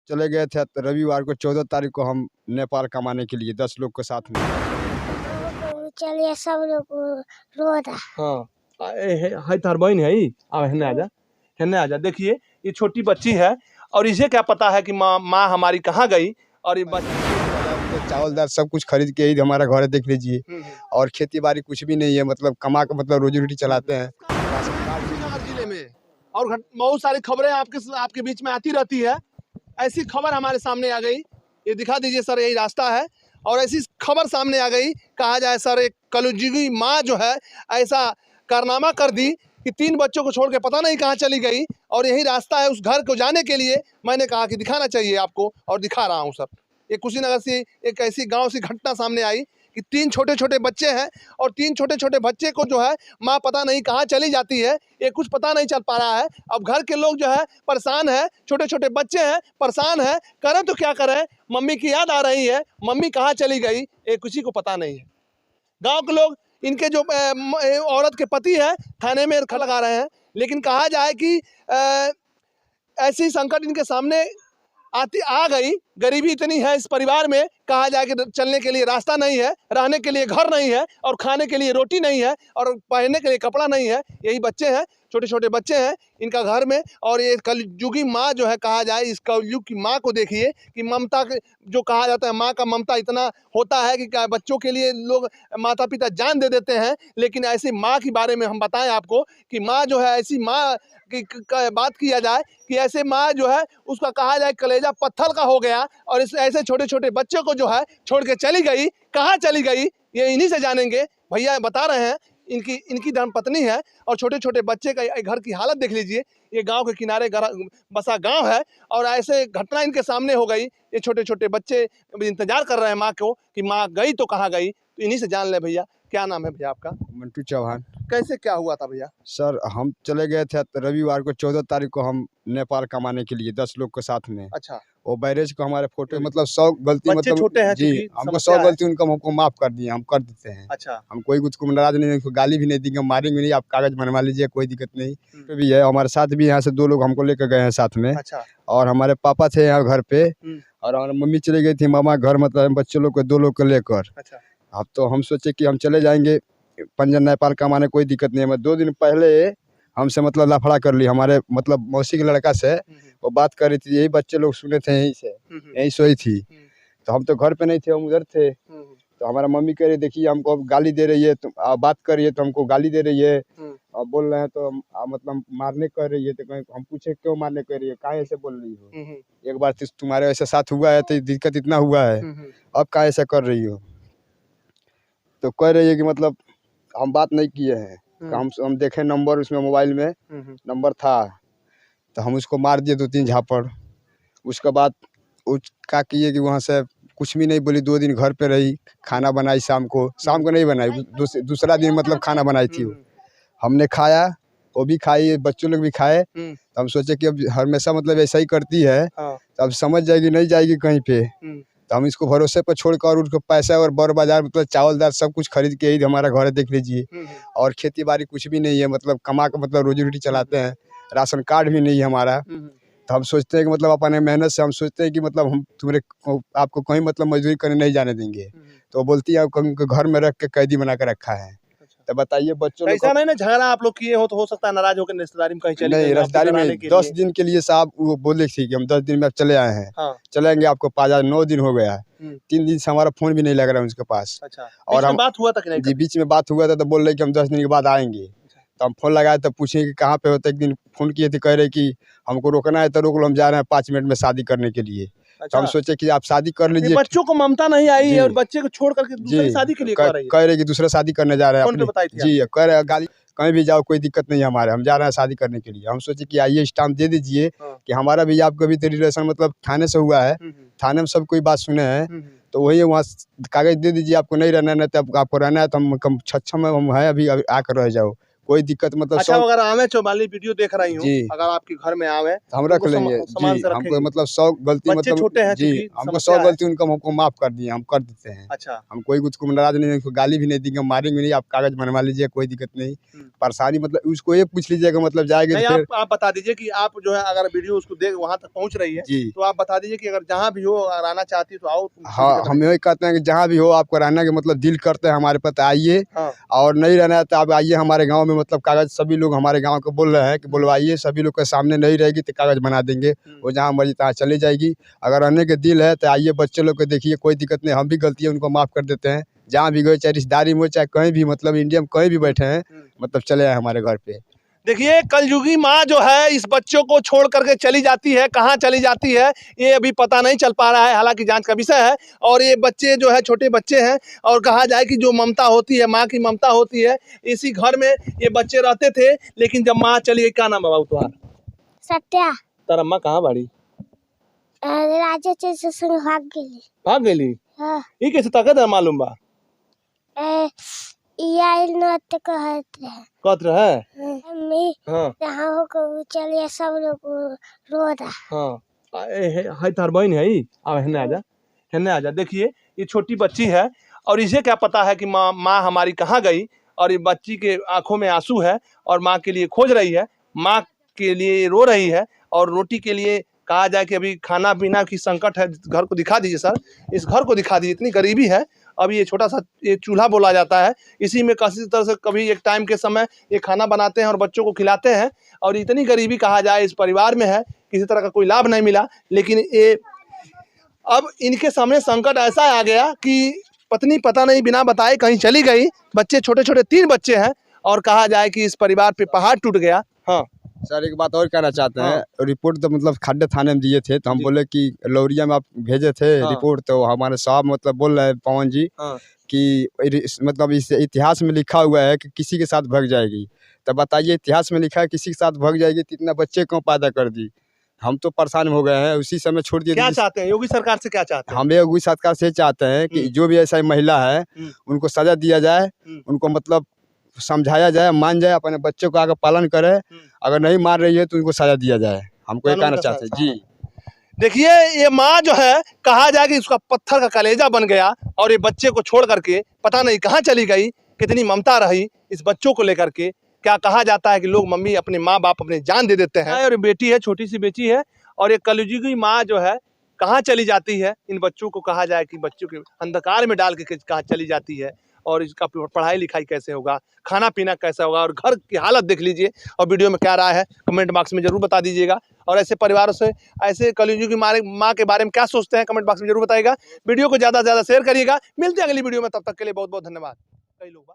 चले गए थे रविवार को 14 तारीख को हम नेपाल कमाने के लिए 10 लोग के साथ में। चलिए सब लोग रो रहा। हाँ है तार बहन है ही। अब हेने आजा देखिए ये छोटी बच्ची है और इसे क्या पता है कि माँ हमारी कहाँ गई। और ये चावल दाल सब कुछ खरीद के ही हमारा घर है, देख लीजिए। और खेती बाड़ी कुछ भी नहीं है, मतलब कमा के मतलब रोजी रोटी चलाते हैं जिले में। और बहुत सारी खबरें आपके बीच में आती रहती है। ऐसी खबर हमारे सामने आ गई, ये दिखा दीजिए सर, यही रास्ता है। और ऐसी खबर सामने आ गई, कहा जाए सर एक कलयुगी माँ जो है ऐसा कारनामा कर दी कि 3 बच्चों को छोड़ के पता नहीं कहाँ चली गई। और यही रास्ता है उस घर को जाने के लिए। मैंने कहा कि दिखाना चाहिए आपको और दिखा रहा हूँ सर। ये कुशीनगर से एक ऐसी गांव से घटना सामने आई कि 3 छोटे छोटे बच्चे हैं और 3 छोटे छोटे बच्चे को जो है माँ पता नहीं कहाँ चली जाती है, ये कुछ पता नहीं चल पा रहा है। अब घर के लोग जो है परेशान है, छोटे छोटे बच्चे हैं परेशान है, करें तो क्या करें। मम्मी की याद आ रही है, मम्मी कहाँ चली गई ये किसी को पता नहीं है। गाँव के लोग इनके जो औरत के पति है थाने में लगा रहे हैं, लेकिन कहा जाए कि ऐसी संकट इनके सामने आ गई। गरीबी इतनी है इस परिवार में, कहा जाए कि चलने के लिए रास्ता नहीं है, रहने के लिए घर नहीं है और खाने के लिए रोटी नहीं है और पहनने के लिए कपड़ा नहीं है। यही बच्चे हैं, छोटे छोटे बच्चे हैं इनका घर में। और ये कलयुगी माँ जो है, कहा जाए इस कलयुग की माँ को देखिए कि ममता जो कहा जाता है, माँ का ममता इतना होता है कि बच्चों के लिए लोग माता पिता जान दे देते हैं। लेकिन ऐसी माँ के बारे में हम बताएं आपको कि माँ जो है, ऐसी माँ की बात किया जाए कि ऐसे माँ जो है उसका कहा जाए कलेजा पत्थर का हो गया। और इस ऐसे छोटे छोटे बच्चों को जो है छोड़ के चली गई, कहाँ चली गई ये इन्हीं से जानेंगे। भैया बता रहे हैं, इनकी धर्मपत्नी है और छोटे छोटे बच्चे का घर की हालत देख लीजिए। ये गांव के किनारे बसा गांव है और ऐसे घटना इनके सामने हो गई। ये छोटे छोटे बच्चे इंतजार कर रहे हैं माँ को कि माँ गई तो कहाँ गई। तो इन्हीं से जान ले भैया। क्या नाम है भैया आपका? मंटू चौहान। कैसे क्या हुआ था भैया? सर हम चले गए थे रविवार को 14 तारीख को हम नेपाल कमाने के लिए 10 लोग के साथ में। अच्छा। वो बैरेज को हमारे फोटो मतलब 100 गलती, मतलब छोटे हैं जी हमको 100 गलती हमको माफ कर दिए, हम कर देते हैं। अच्छा। हम कोई उसको नाराज नहीं, उसको गाली भी नहीं देंगे, मारेंगे नहीं, आप कागज बनवा लीजिए, कोई दिक्कत नहीं। तो भी है हमारे साथ भी, यहाँ से 2 लोग हमको लेकर गए हैं साथ में। अच्छा। और हमारे पापा थे यहाँ घर पे और हमारी मम्मी चली गई थी मामा घर, मतलब बच्चे लोग को 2 लोग को लेकर। अच्छा। अब तो हम सोचे कि हम चले जाएंगे पंजन नेपाल कमाने, कोई दिक्कत नहीं है। मैं 2 दिन पहले हमसे मतलब लफड़ा कर ली, हमारे मतलब मौसी के लड़का से वो बात कर रही थी, यही बच्चे लोग सुने थे यहीं से, यहीं सोई थी। तो हम तो घर पे नहीं थे, हम उधर थे। तो हमारा मम्मी कह रही देखिए हमको अब गाली दे रही है, तुम बात कर रही है तो हमको गाली दे रही है। अब बोल रहे हैं तो मतलब मारने कर रही है। तो हम पूछे क्यों मारने कर रही है, काहे ऐसे बोल रही हो? एक बार तुम्हारे ऐसे साथ हुआ है तो दिक्कत इतना हुआ है, अब काहे ऐसा कर रही हो? तो कह रही है कि मतलब हम बात नहीं किए हैं। हम देखे नंबर उसमें मोबाइल में नंबर था तो हम उसको मार दिए 2-3 झापड़। उसके बाद क्या किए कि वहाँ से कुछ भी नहीं बोली। 2 दिन घर पे रही, खाना बनाई शाम को नहीं बनाई, दूसरा दिन मतलब खाना बनाई थी वो। हमने खाया, वो भी खाई, बच्चों लोग भी खाए। तो हम सोचे कि अब हमेशा मतलब ऐसा ही करती है तो अब समझ जाएगी नहीं जाएगी कहीं पे। तो हम इसको भरोसे पर छोड़कर और उसको पैसा और बड़ बाजार मतलब चावल दाल सब कुछ खरीद के ही हमारा घर है, देख लीजिए। और खेती बाड़ी कुछ भी नहीं है, मतलब कमा के मतलब रोजी रोटी चलाते हैं। राशन कार्ड भी नहीं है हमारा। तो हम सोचते हैं कि मतलब अपने मेहनत से हम सोचते हैं कि मतलब हम आपको कहीं मतलब मजदूरी करने नहीं जाने देंगे। तो बोलती है घर में रख के कैदी बना के रखा है। तो बताइए बच्चों ऐसा नहीं ना झगड़ा आप लोग किए हो तो हो सकता है नाराज होकर रिश्तेदारी में कहीं चले नहीं, रिश्तेदारी में 10 दिन के लिए साहब वो बोले थी कि हम 10 दिन में चले आए हैं। हाँ। चलेंगे आपको 9 दिन हो गया। 3 दिन से हमारा फोन भी नहीं लग रहा है उसके पास। अच्छा। और हम बात हुआ था कि नहीं? जी बीच में बात हुआ था तो बोल रहे कि हम 10 दिन के बाद आएंगे। तो हम फोन लगाए तो पूछे कि कहाँ पे होता। एक दिन फोन किए थे, कह रहे कि हमको रोकना है तो रोक लो, हम जा रहे हैं 5 मिनट में शादी करने के लिए। अच्छा। तो हम सोचे कि आप शादी कर लीजिए। बच्चों को ममता नहीं आई है और बच्चे को छोड़ करके दूसरी शादी के लिए कह रहे कि दूसरा शादी करने जा रहे हैं जी। कह रहे गाली कहीं भी जाओ कोई दिक्कत नहीं है हमारे, हम जा रहे हैं शादी करने के लिए। हम सोचे कि आइए स्टाम्प दे दीजिए कि हमारा भी आपका भी रिलेशन मतलब थाने से हुआ है, थाने में सब कोई बात सुने हैं। तो वही वहाँ कागज दे दीजिए, आपको नहीं रहना है तो आपको रहना है तो हम छच्छम में हम है अभी आकर रह जाओ, कोई दिक्कत मतलब अच्छा, सब अगर आवे चौबाली वीडियो देख रही हूँ, जी अगर आपके घर में आवे तो हम रख उनको लेंगे सामान जी। से हमको रखेंगे। मतलब 100 गलती बच्चे मतलब छोटे हैं जी चूंकि हमको 100 समस्या है। गलती उनको हमको माफ कर दिए, हम कर देते हैं। अच्छा, हम कोई उसको नाराज नहीं, उनको गाली भी नहीं देंगे, मारेंगे नहीं, आप कागज बनवा लीजिए, कोई दिक्कत नहीं। परेशानी मतलब उसको ये पूछ लीजिएगा, मतलब जाएंगे नहीं तो फिर आप बता दीजिए कि आप जो है अगर वीडियो उसको देख वहाँ तक पहुँच रही है जी तो आप बता दीजिए कि अगर जहाँ भी हो अगर आना चाहती है तो आओ। कोई हाँ, दिक्कत हम यही कहते हैं कि जहाँ भी हो आपको रहना के मतलब दिल करते हैं हमारे पास आइए, हाँ। और नहीं रहना है तो आप आइए हमारे गांव में। मतलब कागज सभी लोग हमारे गांव को बोल रहे हैं कि बुलवाइए, सभी लोग के सामने नहीं रहेगी तो कागज बना देंगे, वो जहाँ मर्जी तहाँ चली जाएगी। अगर रहने के दिल है तो आइए, बच्चे लोग को देखिए, कोई दिक्कत नहीं, हम भी गलती है उनको माफ़ कर देते हैं। जहाँ भी गए, चाहे रिश्तेदारी में हो, चाहे कहीं भी, मतलब इंडिया में कहीं भी बैठे हैं, मतलब चले आए हमारे घर पे। देखिए कलयुगी माँ जो है इस बच्चों को छोड़ करके चली जाती है, कहाँ चली जाती है ये अभी पता नहीं चल पा रहा है, हालांकि जांच का विषय है। और ये बच्चे जो है छोटे बच्चे हैं, और कहा जाए कि जो ममता होती है, माँ की ममता होती है, इसी घर में ये बच्चे रहते थे। लेकिन जब माँ चली गई, क्या नाम है बाबू तुम्हारा? सत्या तारा माँ कहाँ बाड़ी? राजा से संग भाग गई। हाँ ये कैसे ताकत है मालूम बा? यही नृत्य कहते हैं। कहत रहे मम्मी हाँ जहाँ हो को चलिए सब लोग रो रहा। हाँ। है तार बहन है ही, अब हेने आजा, हेने आजा। देखिए ये छोटी बच्ची है और इसे क्या पता है कि माँ हमारी कहाँ गई, और ये बच्ची के आंखों में आंसू है और माँ के लिए खोज रही है, माँ के लिए रो रही है, और रोटी के लिए कहा जाए कि अभी खाना पीना की संकट है। घर को दिखा दीजिए सर, इस घर को दिखा दीजिए, इतनी गरीबी है। अभी ये छोटा सा ये चूल्हा बोला जाता है, इसी में किसी तरह से कभी एक टाइम के समय ये खाना बनाते हैं और बच्चों को खिलाते हैं। और इतनी गरीबी कहा जाए इस परिवार में है, किसी तरह का कोई लाभ नहीं मिला। लेकिन ये अब इनके सामने संकट ऐसा आ गया कि पत्नी पता नहीं बिना बताए कहीं चली गई, बच्चे छोटे छोटे 3 बच्चे हैं, और कहा जाए कि इस परिवार पे पहाड़ टूट गया। हाँ सर एक बात और कहना चाहते हैं। हाँ। रिपोर्ट तो मतलब खड्डे थाने में दिए थे, तो हम जी। बोले कि लौरिया में आप भेजे थे हाँ। रिपोर्ट, तो हमारे साहब मतलब बोल रहे हैं पवन जी हाँ। कि मतलब इस इतिहास में लिखा हुआ है कि किसी के साथ भाग जाएगी। तो बताइए, इतिहास में लिखा है किसी के साथ भाग जाएगी तो इतना बच्चे क्यों पैदा कर दी? हम तो परेशान हो गए हैं, उसी समय छोड़ दिए। क्या चाहते हैं योगी सरकार से, क्या चाहते हैं? हम योगी सरकार से चाहते हैं कि जो भी ऐसा महिला है उनको सजा दिया जाए, उनको मतलब समझाया जाए, मान जाए, अपने बच्चों को आगे पालन करे। अगर नहीं मान रही है तो उनको सजा दिया जाए, हमको ये कहना चाहते हैं जी। देखिए ये माँ जो है कहा जाए कि उसका पत्थर का कलेजा बन गया, और ये बच्चे को छोड़ करके पता नहीं कहाँ चली गई। कितनी ममता रही इस बच्चों को लेकर के। क्या कहा जाता है कि लोग मम्मी अपने माँ बाप अपने जान दे देते हैं, और बेटी है, छोटी सी बेटी है, और ये कलयुगी माँ जो है कहाँ चली जाती है। इन बच्चों को कहा जाए कि बच्चों के अंधकार में डाल के कहाँ चली जाती है, और इसका पढ़ाई लिखाई कैसे होगा, खाना पीना कैसा होगा, और घर की हालत देख लीजिए। और वीडियो में क्या राय है कमेंट बॉक्स में जरूर बता दीजिएगा। और ऐसे परिवारों से, ऐसे कलयुगी माँ के बारे में क्या सोचते हैं कमेंट बॉक्स में जरूर बताइएगा। वीडियो को ज़्यादा से ज़्यादा शेयर करिएगा। मिलते हैं अगली वीडियो में, तब तक के लिए बहुत बहुत धन्यवाद। कई लोग